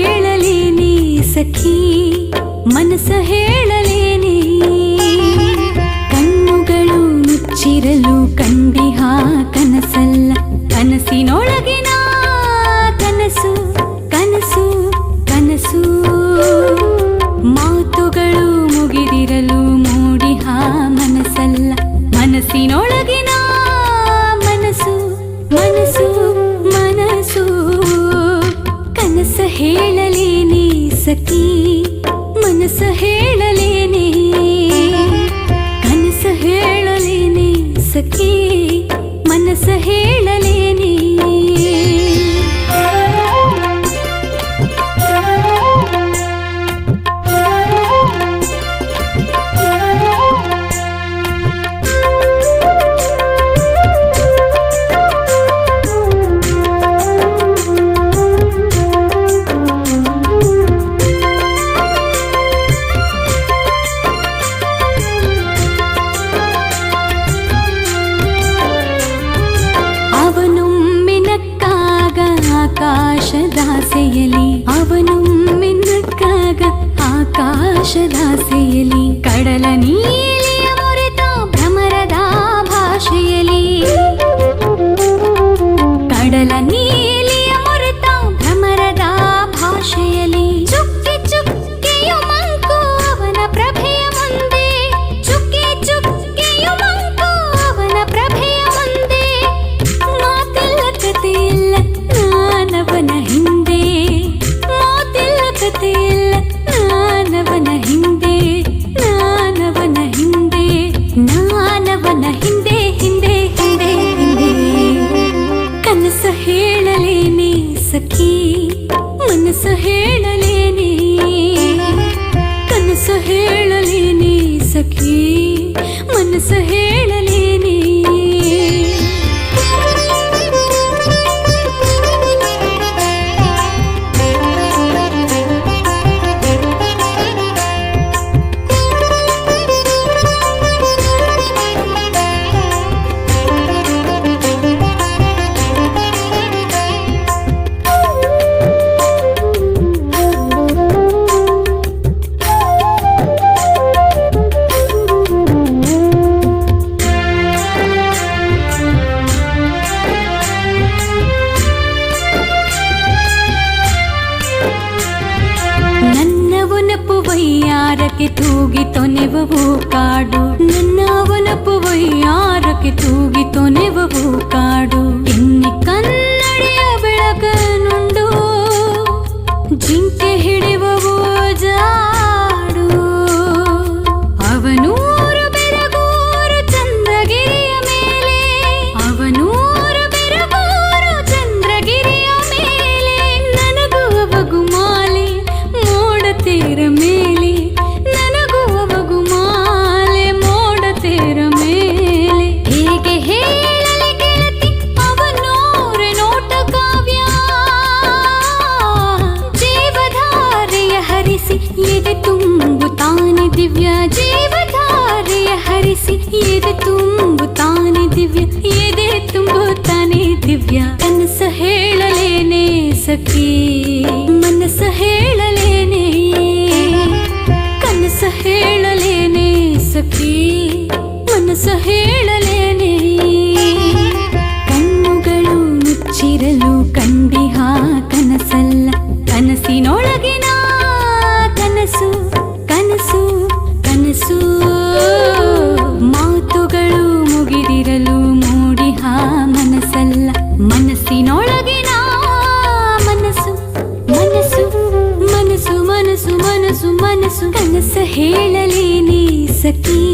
ಹೇಳಲೇನೆ ಸಖಿ ಮನಸ ಹೇಳಲೇನೆ. ಕಣ್ಣುಗಳು ಮುಚ್ಚಿರಲು ಕಂಡಿಹ ಕನಸಲ್ಲ, ಕನಸಿನೊಳಗಿನ ಕನಸು ಕನಸು ಕನಸು. ಮಾತುಗಳು ಮುಗಿದಿರಲು ಮೂಡಿಹ ಮನಸ್ಸಲ್ಲ, ಮನಸ್ಸಿನೊಳಗಿನ ಮನಸ್ಸು ಮನಸ್ಸು ಮನಸ್ಸು. ಕನಸ ಹೇಳಲೇನೆ ಸಖಿ ಮನಸ ಹೇಳಲೇನೆ, ಕನಸ ಹೇಳಲೇನೆ ಸಖಿ ಮನಸ ಹೇಳಲೇನೆ. ಆಕಾಶದಾಸೆಯಲಿ ಅವನೊಮ್ಮೆ ನಕ್ಕಾಗ, ಆಕಾಶದಾಸೆಯಲಿ ಕಡಲ ನೀಲಿಯ ಮುರಿತ ಭ್ರಮರದ ಭಾಷೆಯಲಿ, ಕಡಲ ನೀಲಿಯ ಮುರಿತ ಭ್ರಮರದ ಭಾಷೆಯಲಿ. ಚುಕ್ಕಿ ಚುಕ್ಕಿಯು ಮಂಕು ಅವನ ಪ್ರಭೆಯ ಮುಂದೆ, ಚುಕ್ಕಿ ಚುಕ್ಕಿಯು ಮಂಕು ಅವನ ಪ್ರಭೆಯ ಮುಂದೆ. ಮಾತೆಲ್ಲ ಕಥೆಯಿಲ್ಲ ನಾನವನ ಹಿಂದೆ, ಮಾತೆಲ್ಲ ಕಥೆಯಿಲ್ಲ ನಾನವನ ಹಿಂದೆ, ನಾನವನ ಹಿಂದೆ, ನಾನವನ ಹಿಂದೆ ಹಿಂದೆ ಹಿಂದೆ ಹಿಂದೆ. ಕನಸ ಹೇಳಲೇನೆ ಸಖಿ ಮನಸ ಹೇಳಲೇನೆ, ಕನಸ ಹೇಳಲೇನೆ ಸಖಿ ಮನಸ ಹೇಳಲೇನೆ. ವಯ್ಯಾರಕ್ಕೆ ತೂಗಿ ತೊನೆವವು ಕಾಡು, ನನ್ನ ಒನಪು ವಯ್ಯಾರಕ್ಕೆ ತೂಗಿ ತೊನೆವವು ಕಾಡು. ಎನ್ನಿ ಕನ್ನಡಿಯ ಬೆಳಕನುಂಡು ಜಿಂಕೆ ಹಿಡಿವವು ಜಾಡು. ಅವನೂರು ಬೆರಗೂರು ಚಂದ್ರಗಿರಿಯ ಮೇಲೆ, ಅವನೂರು ಬೆರಗೂರು ಚಂದ್ರಗಿರಿಯ ಮೇಲೆ. ನನಗೂ ಅವಗು ಮಾಲೆ ಮೋಡತೇರ ಮೇಲೆ, ನನಗೂ ಅವಗು ಮಾಲೆ ಮೋಡತೇರ ಮೇಲೆ. ಹೇಗೆ ಹೇಳಲಿ ಗೆಳತಿ ಅವನೂರೆ ನೋಟ ಕಾವ್ಯ, ಜೀವಧಾರೆಯ ಹರಿಸಿ ಎದೆ ತುಂಬುತ್ತಾನೆ ದಿವ್ಯ, ಜೀವಧಾರೆಯ ಹರಿಸಿ ಎದೆ ತುಂಬುತ್ತಾನೆ ದಿವ್ಯ, ಎದೆ ತುಂಬುತ್ತಾನೆ ದಿವ್ಯ. ಕನಸ ಹೇಳಲೇನೆ ಸಖಿ ಮನಸ ಹೇಳಲೇನೆ, ಕನಸ ಹೇಳಲೇನೆ ಸಖಿ ಮನಸ ಹೇಳಲೇನೆ. ಕಣ್ಣುಗಳು ಮುಚ್ಚಿರಲು ಕಂಡಿಹ ಕನಸಲ್ಲ, ಕನಸಿನೊಳಗಿನ ಕನಸು ಕನಸು ಕನಸು. ಮಾತುಗಳು ಮುಗಿದಿರಲು ಮೂಡಿಹ ಮನಸ್ಸಲ್ಲ, ಮನಸ್ಸಿನೊಳಗಿನ ಮನಸ್ಸು ಮನಸ್ಸು ಮನಸ್ಸು ಮನಸ್ಸು ಮನಸ್ಸು ಮನಸ್ಸು. ಕನಸ ಹೇಳಲೇನೆ ಸಖಿ